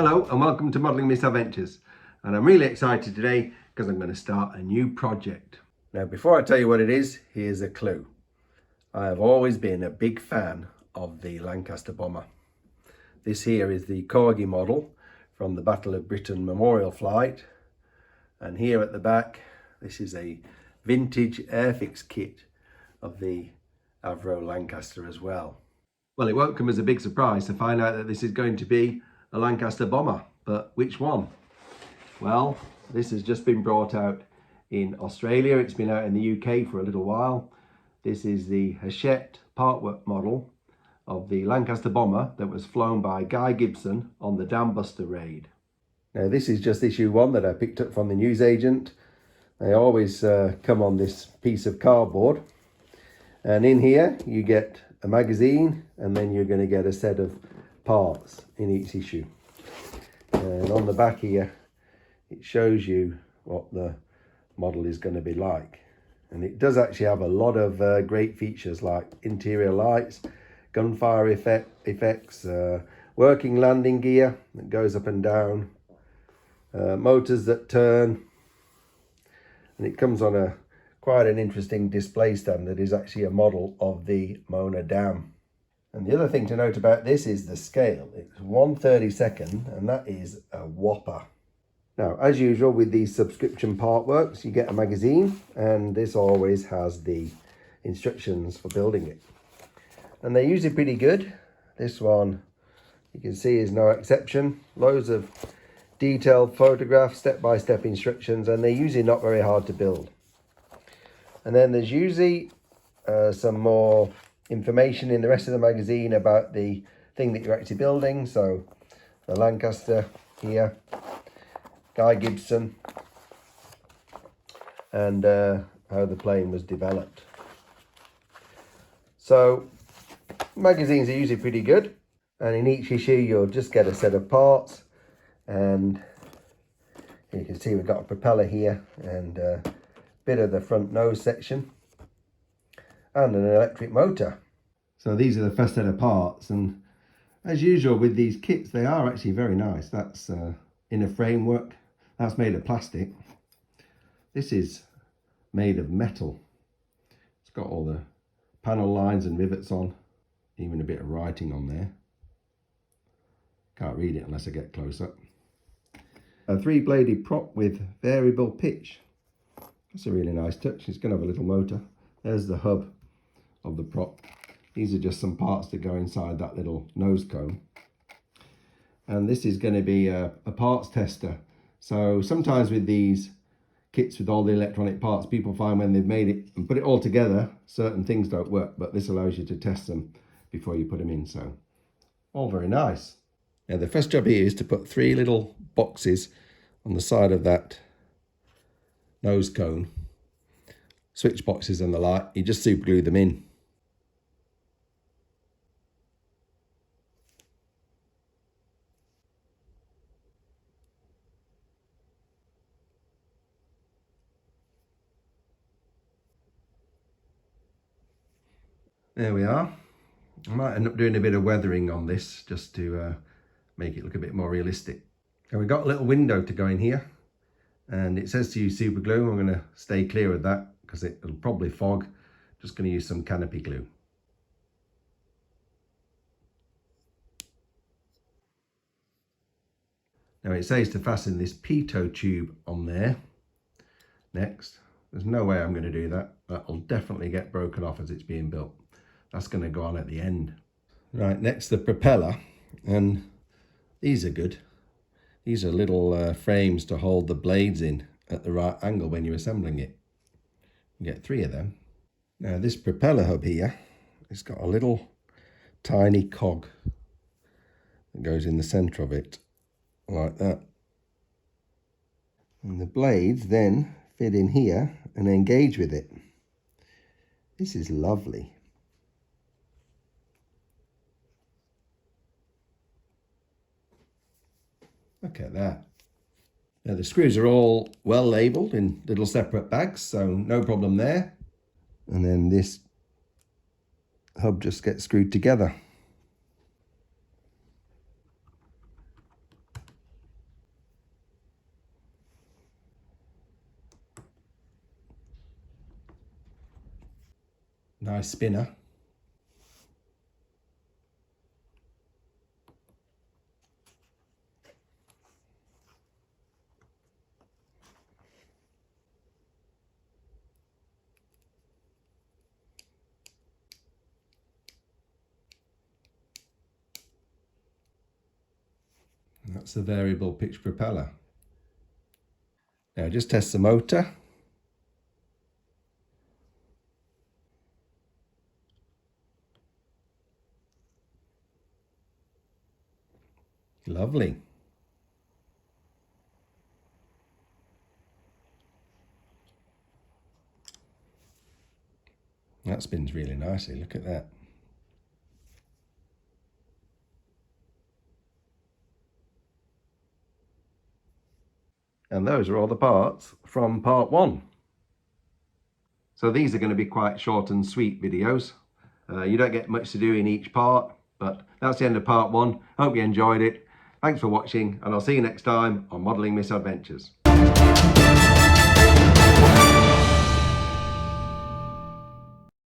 Hello and welcome to Modelling Misadventures, and I'm really excited today because I'm going to start a new project. Now before I tell you what it is, here's a clue. I have always been a big fan of the Lancaster Bomber. This here is the Corgi model from the Battle of Britain Memorial Flight, and here at the back this is a vintage airfix kit of the Avro Lancaster as well. Well, it won't come as a big surprise to find out that this is going to be a Lancaster Bomber, but which one? Well, this has just been brought out in Australia. It's been out in the UK for a little while. This is the Hachette Partworks model of the Lancaster Bomber that was flown by Guy Gibson on the Dambusters raid. Now this is just issue 1 that I picked up from the newsagent. They always come on this piece of cardboard, and in here you get a magazine, and then you're going to get a set of parts in each issue. And on the back here it shows you what the model is going to be like, and it does actually have a lot of great features like interior lights, gunfire effects, working landing gear that goes up and down, motors that turn, and it comes on quite an interesting display stand that is actually a model of the Mona Dam. And the other thing to note about this is the scale. It's 1/32, and that is a whopper. Now, as usual with these subscription Partworks, you get a magazine, and this always has the instructions for building it. And they're usually pretty good. This one, you can see, is no exception. Loads of detailed photographs, step-by-step instructions, and they're usually not very hard to build. And then there's usually some more information in the rest of the magazine about the thing that you're actually building. So the Lancaster here, Guy Gibson, and how the plane was developed. So magazines are usually pretty good, and in each issue you'll just get a set of parts, and you can see we've got a propeller here and a bit of the front nose section and an electric motor. So these are the first set of parts, and as usual with these kits, they are actually very nice. That's in a framework. That's made of plastic. This is made of metal. It's got all the panel lines and rivets on, even a bit of writing on there. Can't read it unless I get close up. A 3-bladed prop with variable pitch. That's a really nice touch. It's going to have a little motor. There's the hub of the prop. These are just some parts that go inside that little nose cone. And this is going to be a parts tester. So sometimes with these kits with all the electronic parts, people find when they've made it and put it all together, certain things don't work, but this allows you to test them before you put them in. So all very nice. Now the first job here is to put 3 little boxes on the side of that nose cone, switch boxes and the like. You just super glue them in. There we are. I might end up doing a bit of weathering on this just to make it look a bit more realistic. And we've got a little window to go in here, and it says to use super glue. I'm going to stay clear of that because it'll probably fog. Just going to use some canopy glue. Now it says to fasten this pitot tube on there next. There's no way I'm going to do that. That'll definitely get broken off as it's being built. That's going to go on at the end. Right, next the propeller, and these are good. These are little frames to hold the blades in at the right angle when you're assembling it. You get 3 of them. Now this propeller hub here, it's got a little tiny cog that goes in the centre of it, like that. And the blades then fit in here and engage with it. This is lovely. Look at that. Now the screws are all well labelled in little separate bags, so no problem there. And then this hub just gets screwed together. Nice spinner. And that's the variable pitch propeller. Now just test the motor. Lovely. That spins really nicely, look at that. And those are all the parts from part 1. So these are going to be quite short and sweet videos. You don't get much to do in each part, but that's the end of part 1. Hope you enjoyed it. Thanks for watching, and I'll see you next time on Modelling Misadventures.